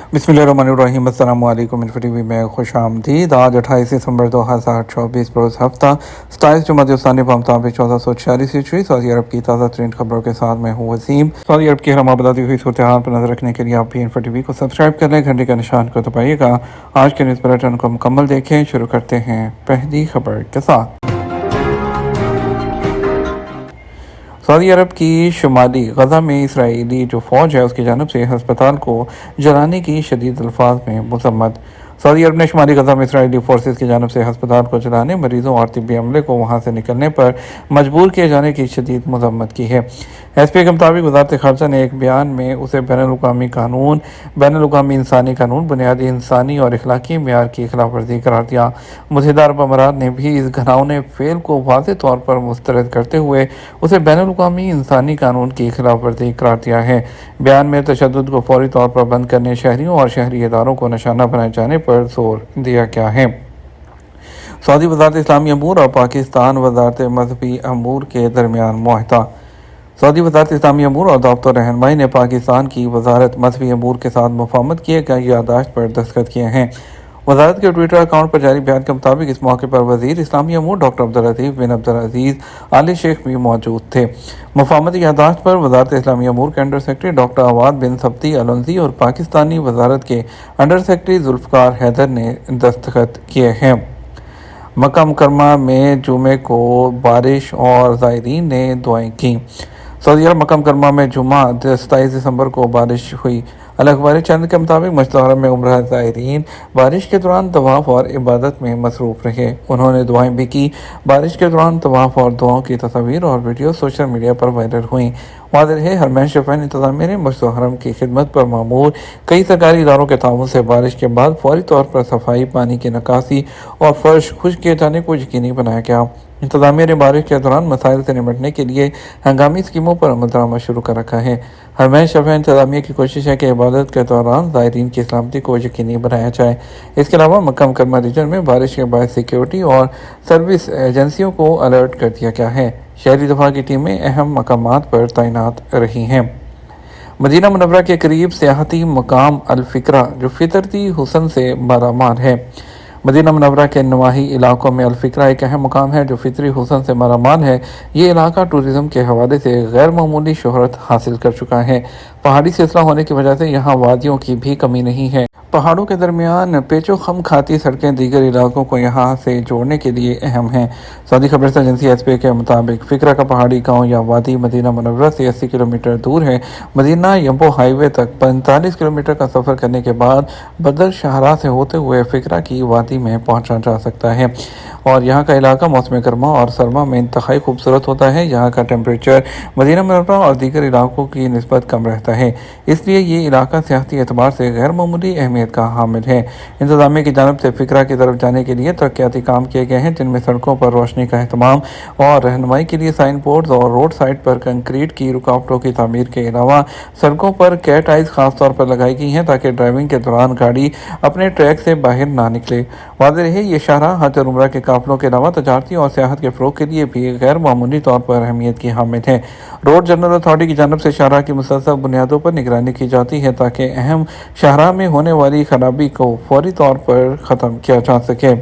बिस्मिल्लाहिर्रहमानिर्रहीम। अस्सलाम वालेकुम। इन्फो टीवी में खुश आमदीद। आज 28 दिसंबर 2024 रोज़ हफ्ता 27 जुमाद सानी मुताबिक 1446 ईस्वी सऊदी अरब की ताज़ा तरीन खबरों के साथ मैं हूँ वसीम। सऊदी अरब की हरमा बदलती हुई सूरत हाल पर नजर रखने के लिए आप भी इन्फो टीवी को सब्सक्राइब कर लें, घंटे का निशान को दबाइएगा। आज के न्यूज़ बुलेटिन को मुकम्मल देखें। शुरू करते हैं पहली खबर के साथ। सऊदी अरब की शुमाली गजा में इसराइली जो फ़ौज है उसकी जानब से हस्पताल को जलाने की शदीद अल्फाज में मज़म्मत। सऊदी अरब ने शुमाली गजा में इसराइली फोर्सेस की जानब से हस्पताल को जलाने, मरीजों और तिब्बी अमले को वहाँ से निकलने पर मजबूर किए जाने की शदीद मज़म्मत की है। एसपी के मुताबिक वज़ारत ख़ारजा ने एक बयान में उसे बैनुल-अक़वामी कानून, बैनुल-अक़वामी इंसानी कानून, बुनियादी इंसानी और अखलाकी मेयार की खिलाफ वर्जी करार दिया। मुत्तहिदा अरब अमारात ने भी इस घिनौने फेल को वाज़ेह तौर पर मुस्तरद करते हुए उसे बैनुल-अक़वामी इंसानी कानून की खिलाफ वर्जी करार दिया है। बयान में तशद्दुद को फौरी तौर पर बंद करने, शहरियों और शहरी इदारों को निशाना बनाए जाने पर जोर दिया गया है। सऊदी वज़ारत इस्लामी अमूर और पाकिस्तान वज़ारत मज़हबी अमूर के दरमियान मुआहदा। सऊदी वज़ारत इस्लामी अमूर और दफ्तर रहनुमाई ने पाकिस्तान की वज़ारत मज़हबी अमूर के साथ मुफाहमत किए गए याददाश्त पर दस्तखत किए हैं। वज़ारत के ट्विटर अकाउंट पर जारी बयान के मुताबिक इस मौके पर वज़ीर इस्लामी अमूर डॉक्टर अब्दुल लतीफ़ बिन अब्दुल अज़ीज़ आल शेख भी मौजूद थे। मुफाहमती याददाश्त पर वज़ारत इस्लामी अमूर के अंडर सेक्रेटरी डॉक्टर अवाद बिन सब्ती अलंजी और पाकिस्तानी वज़ारत के अंडर सेक्रेटरी जुल्फ़कार हैदर ने दस्तखत किए हैं। मक्का मुकरमा में जुमे को बारिश और ज़ायरीन ने दुआएं की। सऊदी अरब मक्का मुकरमा में जुमा 27 दिसंबर को बारिश हुई। अल अखबार चैनल के मुताबिक मस्जिद हरम में उम्रा ज़ायरीन बारिश के दौरान तवाफ़ और इबादत में मसरूफ़ रहे। उन्होंने दुआएं भी की। बारिश के दौरान तवाफ़ और दुआओं की तस्वीर और वीडियो सोशल मीडिया पर वायरल हुई। वाज़ेह है हरमैन शफ़ीन इंतज़ामिया ने मस्जिद हरम की खिदमत पर मामूर कई सरकारी इदारों के ताउन से बारिश के बाद फौरी तौर पर सफाई, पानी की निकासी और फर्श खुश्क किए जाने को यकीनी बनाया गया। इंतज़ामिया ने बारिश के दौरान मसाइल से निपटने के लिए हंगामी स्कीमों पर अमल दरामद शुरू कर रखा है। हरमैन शफ़ीन इंतज़ामिया की कोशिश है कि इबादत के दौरान ज़ायरीन की सलामती को यकीनी बनाया जाए। इसके अलावा मक्का मुकरमा रीजन में बारिश के बाद सिक्योरिटी और सर्विस एजेंसियों को अलर्ट कर दिया गया है। शहरी दफा की टीमें अहम मकामात पर तैनात रही हैं। मदीना मुनव्वरा के करीब सियाहती मकाम अल-फ़िक्रा जो फितरती हुस्न से मालामाल है। मदीना मुनव्वरा के नवाही इलाकों में अल-फ़िक्रा एक अहम मुकाम है जो फितरी हुस्न से मालामाल है। ये इलाका टूरिज़्म के हवाले से गैर मामूली शोहरत हासिल कर चुका है। पहाड़ी सिलसिला होने की वजह से यहाँ वादियों की भी कमी नहीं है। पहाड़ों के दरमियान पेचो खम खाती सड़कें दीगर इलाकों को यहाँ से जोड़ने के लिए अहम हैं। सऊदी खबर एजेंसी एसपी के मुताबिक फ़िक्रा का पहाड़ी गांव या वादी मदीना मुनव्वरा से 80 किलोमीटर दूर है। मदीना यम्बो हाईवे तक 45 किलोमीटर का सफ़र करने के बाद बदर शाहरा से होते हुए फ़िक्रा की वादी में पहुँचा जा सकता है और यहाँ का इलाका मौसम गर्मा और सरमा में इंतहाई खूबसूरत होता है। यहाँ का टेम्परेचर मदीना मुनव्वरा और दीगर इलाकों की निस्बत कम रहता है, इसलिए ये इलाका सियाहती एतबार से गैर मामूली अहमियत का हामिल है। इंतज़ामिया की जानब से फ़िक्रा की तरफ जाने के लिए तरक्याती काम किए गए हैं, जिनमें सड़कों पर रोशनी का अहतमाम और रहनुमाई के लिए साइन बोर्ड्स और रोड साइड पर कंक्रीट की रुकावटों की तामीर के अलावा सड़कों पर कैट आइज खास तौर पर लगाई गई हैं ताकि ड्राइविंग के दौरान गाड़ी अपने ट्रैक से बाहर ना निकले। वाज़ेह है ये शाहरा हज और उम्रा के काफिलों के अलावा तजारती और सियाहत के फ़रोग़ के लिए भी गैर मामूली तौर पर अहमियत की हामिल है। रोड जनरल अथॉरिटी की जानब से शाहरा की मुसलसल बुनियादों पर निगरानी की जाती है ताकि अहम शाहरा में होने वाली खराबी को फौरी तौर पर ख़त्म किया जा सके।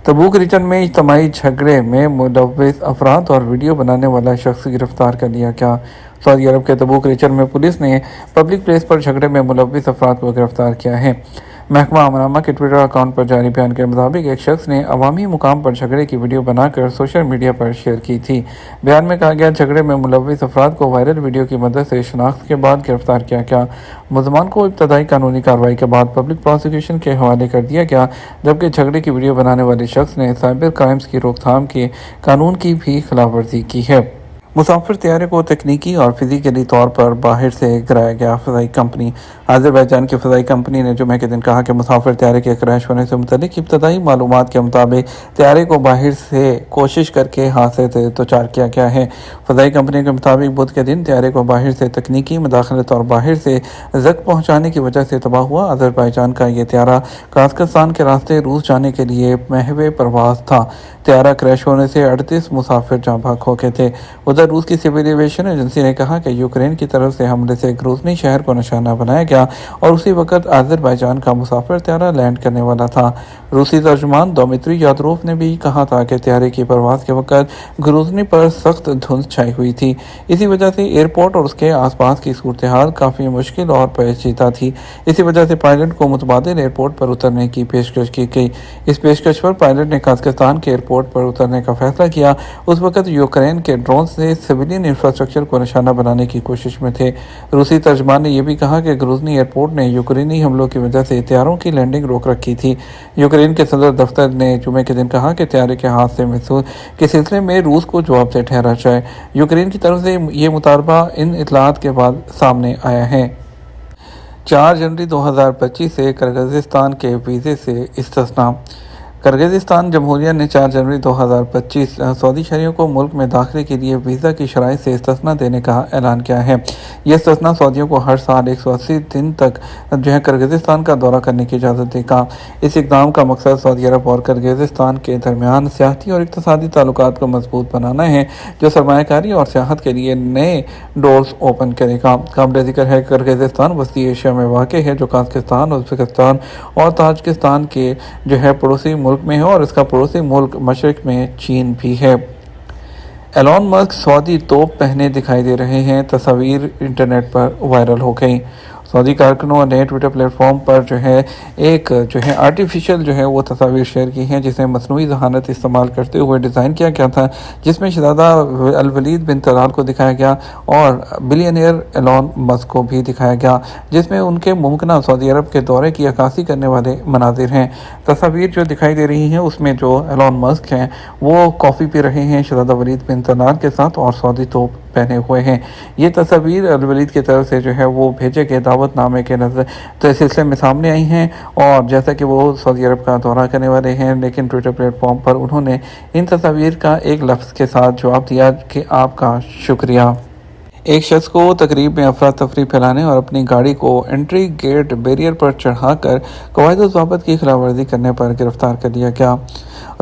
तबूक रीजन में इज्तिमाई झगड़े में मुलव्विस अफराद और वीडियो बनाने वाला शख्स गिरफ्तार कर लिया गया। सऊदी अरब के तबूक रीजन में पुलिस ने पब्लिक प्लेस पर झगड़े में मुलव्विस अफराद को गिरफ्तार किया है। महकमा अमनामा के ट्विटर अकाउंट पर जारी बयान के मुताबिक एक शख्स ने अवामी मुकाम पर झगड़े की वीडियो बनाकर सोशल मीडिया पर शेयर की थी। बयान में कहा गया झगड़े में मुलव्विस अफराद को वायरल वीडियो की मदद से शनाख्त के बाद गिरफ्तार किया गया। मुलजमान को इब्तदाई कानूनी कार्रवाई के बाद पब्लिक प्रोसिक्यूशन के हवाले कर दिया गया, जबकि झगड़े की वीडियो बनाने वाले शख्स ने साइबर क्राइम्स की रोकथाम के कानून की भी खिलाफ वर्जी की है। मुसाफिर तैयारे को तकनीकी और फिजिकली तौर पर बाहर से गिराया गया। फ़ज़ाई कंपनी अज़रबैजान की फ़ज़ाई कंपनी ने जुमे के दिन कहा कि मुसाफिर तैयारे के क्रैश होने से मुतल्लिक इब्तदाई मालूमात के मुताबिक तैयारे को बाहर से कोशिश करके हादसे से दोचार किया गया है। फ़ज़ाई कंपनी के मुताबिक बुध के दिन तैयारे को बाहर से तकनीकी मुदाखलत और बाहर से ज़ख्म पहुँचाने की वजह से तबाह हुआ। अज़रबैजान का ये तैयारा कज़ाकिस्तान के रास्ते रूस जाने के लिए महवे परवाज़ था। तैयारा क्रैश होने से 38 मुसाफिर जाँ भाग हो गए थे। उधर ادھر روس کی سول ایویشن ایجنسی نے کہا کہ یوکرین کی طرف سے حملے سے گروزنی شہر کو نشانہ بنایا گیا اور اسی وقت آذربائیجان کا مسافر طیارہ لینڈ کرنے والا تھا۔ روسی ترجمان دومیتری یادروف نے بھی کہا تھا کہ طیارے کی پرواز کے وقت گروزنی پر سخت دھند چھائی ہوئی تھی، اسی وجہ سے ایئرپورٹ اور اس کے آس پاس کی صورتحال کافی مشکل اور پیچیدہ تھی۔ اسی وجہ سے پائلٹ کو متبادل ایئرپورٹ پر اترنے کی پیشکش کی گئی۔ اس پیشکش پر پائلٹ نے قازقستان کے ایئرپورٹ پر اترنے کا فیصلہ کیا۔ اس وقت یوکرین کے ڈرون سے سویلین انفراسٹرکچر کو نشانہ بنانے کی کوشش میں تھے۔ روسی ترجمان نے یہ بھی کہا کہ گروزنی ایئرپورٹ نے یوکرینی حملوں کی وجہ سے طیاروں کی لینڈنگ روک رکھی تھی۔ یوکرین کے صدر دفتر نے جمعے کے دن کہا کہ طیارے کے حادثے کے سلسلے میں روس کو جواب دہ ٹھہرا جائے۔ یوکرین کی طرف سے یہ مطالبہ ان اطلاعات کے بعد سامنے آیا ہے۔ 4 جنوری 2025 سے کرغزستان کے ویزے سے استثناء۔ کرغزستان جمہوریہ نے 4 جنوری 2025 سعودی شہریوں کو ملک میں داخلے کے لیے ویزا کی شرائط سے استثناء دینے کا اعلان کیا ہے۔ یہ استثناء سعودیوں کو ہر سال 180 دن تک کرغزستان کا دورہ کرنے کی اجازت دے گا۔ اس اقدام کا مقصد سعودی عرب اور کرغزستان کے درمیان سیاحتی اور اقتصادی تعلقات کو مضبوط بنانا ہے، جو سرمایہ کاری اور سیاحت کے لیے نئے ڈورز اوپن کرے گا۔ قابل ذکر ہے کہ کرغزستان وسطی ایشیا میں واقع ہے، جو قازقستان، ازبکستان اور تاجکستان کے پڑوسی ملک میں ہے، اور اس کا پڑوسی ملک مشرق میں چین بھی ہے۔ ایلون مسک سعودی توپ پہنے دکھائی دے رہے ہیں، تصاویر انٹرنیٹ پر وائرل ہو گئی۔ سعودی کارکنوں نے ٹویٹر پلیٹ فارم پر ایک آرٹیفیشل وہ تصاویر شیئر کی ہیں، جسے مصنوعی ذہانت استعمال کرتے ہوئے ڈیزائن کیا گیا تھا، جس میں شہزادہ الولید بن طلال کو دکھایا گیا اور بلینئر ایلون مسک کو بھی دکھایا گیا، جس میں ان کے ممکنہ سعودی عرب کے دورے کی عکاسی کرنے والے مناظر ہیں۔ تصاویر جو دکھائی دے رہی ہیں اس میں جو ایلون مسک ہیں وہ کافی پی رہے ہیں شہزادہ ولید بن طلال کے ساتھ اور سعودی توپ پہنے ہوئے ہیں۔ یہ تصاویر الولید کی طرف سے وہ بھیجے گئے دعوت نامے کے سلسلے میں سامنے آئی ہیں، اور جیسا کہ وہ سعودی عرب کا دورہ کرنے والے ہیں، لیکن ٹویٹر پلیٹ فارم پر انہوں نے ان تصاویر کا ایک لفظ کے ساتھ جواب دیا کہ آپ کا شکریہ۔ ایک شخص کو تقریب میں افراتفری پھیلانے اور اپنی گاڑی کو انٹری گیٹ بیریئر پر چڑھا کر قواعد و ضوابط کی خلاف ورزی کرنے پر گرفتار کر لیا گیا۔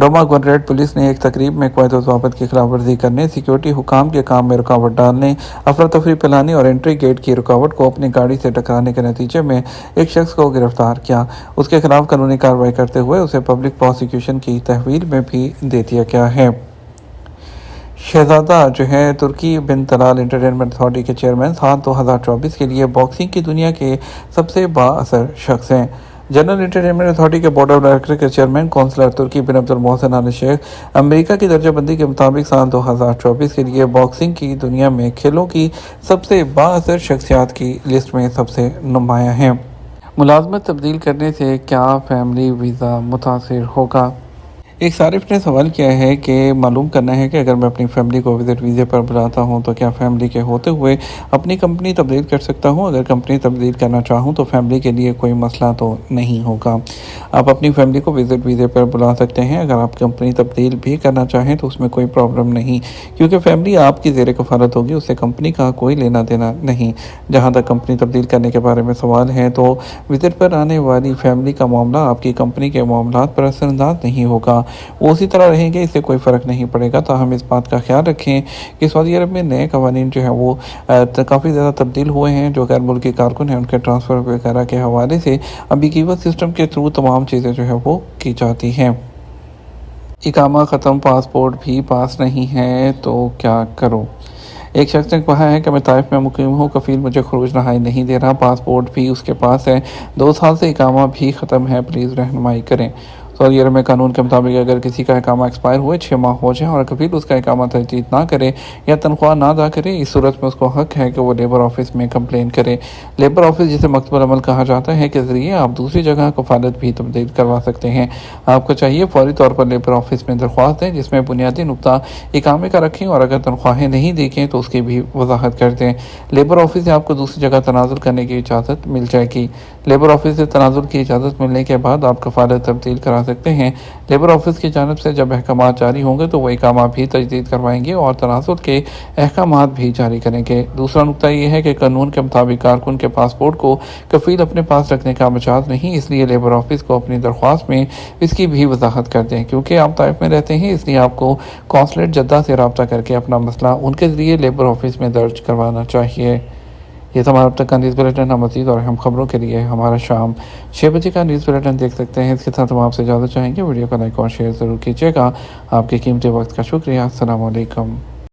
روما گونریڈ پولیس نے ایک تقریب میں قواعد و ضوابط کی خلاف ورزی کرنے، سیکیورٹی حکام کے کام میں رکاوٹ ڈالنے، افراتفری پھیلانے اور انٹری گیٹ کی رکاوٹ کو اپنی گاڑی سے ٹکرانے کے نتیجے میں ایک شخص کو گرفتار کیا۔ اس کے خلاف قانونی کارروائی کرتے ہوئے اسے پبلک پروسیکیوشن کی تحویل میں بھی دے دیا گیا ہے۔ شہزادہ ترکی بن طلال انٹرٹینمنٹ اتھارٹی کے چیئرمین سال 2024 کے لیے باکسنگ کی دنیا کے سب سے با اثر شخص ہیں۔ جنرل انٹرٹینمنٹ اتھارٹی کے بورڈ آف ڈائریکٹر کے چیئرمین کونسلر ترکی بن عبد المحسن آل شیخ امریکہ کی درجہ بندی کے مطابق سال 2024 کے لیے باکسنگ کی دنیا میں کھیلوں کی سب سے با اثر شخصیات کی لسٹ میں سب سے نمایاں ہیں۔ ملازمت تبدیل کرنے سے کیا فیملی ویزا متاثر ہوگا؟ ایک صارف نے سوال کیا ہے کہ معلوم کرنا ہے کہ اگر میں اپنی فیملی کو وزٹ ویزے پر بلاتا ہوں تو کیا فیملی کے ہوتے ہوئے اپنی کمپنی تبدیل کر سکتا ہوں؟ اگر کمپنی تبدیل کرنا چاہوں تو فیملی کے لیے کوئی مسئلہ تو نہیں ہوگا۔ آپ اپنی فیملی کو وزٹ ویزے پر بلا سکتے ہیں۔ اگر آپ کمپنی تبدیل بھی کرنا چاہیں تو اس میں کوئی پرابلم نہیں، کیونکہ فیملی آپ کی زیر کفالت ہوگی، اس سے کمپنی کا کوئی لینا دینا نہیں۔ جہاں تک کمپنی تبدیل کرنے کے بارے میں سوال ہے تو وزٹ پر آنے والی فیملی کا معاملہ آپ کی کمپنی کے معاملات پر اثر انداز نہیں ہوگا، وہ اسی طرح رہیں گے، اس سے کوئی فرق نہیں پڑے گا۔ تاہم اس بات کا خیال رکھیں کہ سعودی عرب میں نئے قوانین وہ کافی زیادہ تبدیل ہوئے ہیں۔ جو غیر ملکی کارکن ہیں ان کے ٹرانسفر وغیرہ کے حوالے سے ابھی کیوس سسٹم کے تھرو تمام چیزیں وہ کی جاتی ہیں۔ اقامہ ختم، پاسپورٹ بھی پاس نہیں ہے تو کیا کروں؟ ایک شخص نے کہا ہے کہ میں طائف میں مقیم ہوں، کفیل مجھے خروج رہائی نہیں دے رہا، پاسپورٹ بھی اس کے پاس ہے، 2 سال سے اقامہ بھی ختم ہے، پلیز رہنمائی کریں۔ سعودی عرب میں قانون کے مطابق اگر کسی کا اقامہ ایکسپائر ہوئے 6 ماہ ہو جائیں اور کفیل اس کا اقامہ تجدید نہ کرے یا تنخواہ نہ ادا کرے، اس صورت میں اس کو حق ہے کہ وہ لیبر آفس میں کمپلین کرے۔ لیبر آفس، جسے مکتب العمل کہا جاتا ہے، کے ذریعے آپ دوسری جگہ کفالت بھی تبدیل کروا سکتے ہیں۔ آپ کو چاہیے فوری طور پر لیبر آفس میں درخواست دیں، جس میں بنیادی نقطہ اقامے کا رکھیں، اور اگر تنخواہیں نہیں دیکھیں تو اس کی بھی وضاحت کر دیں۔ لیبر آفس سے آپ کو دوسری جگہ تنازل کرنے کی اجازت مل جائے گی۔ لیبر آفس سے تنازل کی اجازت ملنے کے بعد آپ کفالت تبدیل کرا سکتے ہیں۔ لیبر آفس کی جانب سے جب احکامات جاری ہوں گے تو وہ اقامات بھی تجدید کروائیں گے اور تنازل کے احکامات بھی جاری کریں گے۔ دوسرا نکتہ یہ ہے کہ قانون کے مطابق کارکن کے پاسپورٹ کو کفیل اپنے پاس رکھنے کا مجاز نہیں، اس لیے لیبر آفس کو اپنی درخواست میں اس کی بھی وضاحت کر دیں۔ کیونکہ آپ طائف میں رہتے ہیں، اس لیے آپ کو قونصلیٹ جدہ سے رابطہ کر کے اپنا مسئلہ ان کے ذریعے لیبر آفس میں درج کروانا چاہیے۔ یہ تھا ہمارا اب تک کا نیوز بلیٹن۔ مزید اور اہم خبروں کے لیے ہمارا شام 6 بجے کا نیوز بلیٹن دیکھ سکتے ہیں۔ اس کے ساتھ ہم آپ سے اجازت چاہیں گے، ویڈیو کو لائک اور شیئر ضرور کیجیے گا۔ آپ کے قیمتی وقت کا شکریہ۔ السلام علیکم۔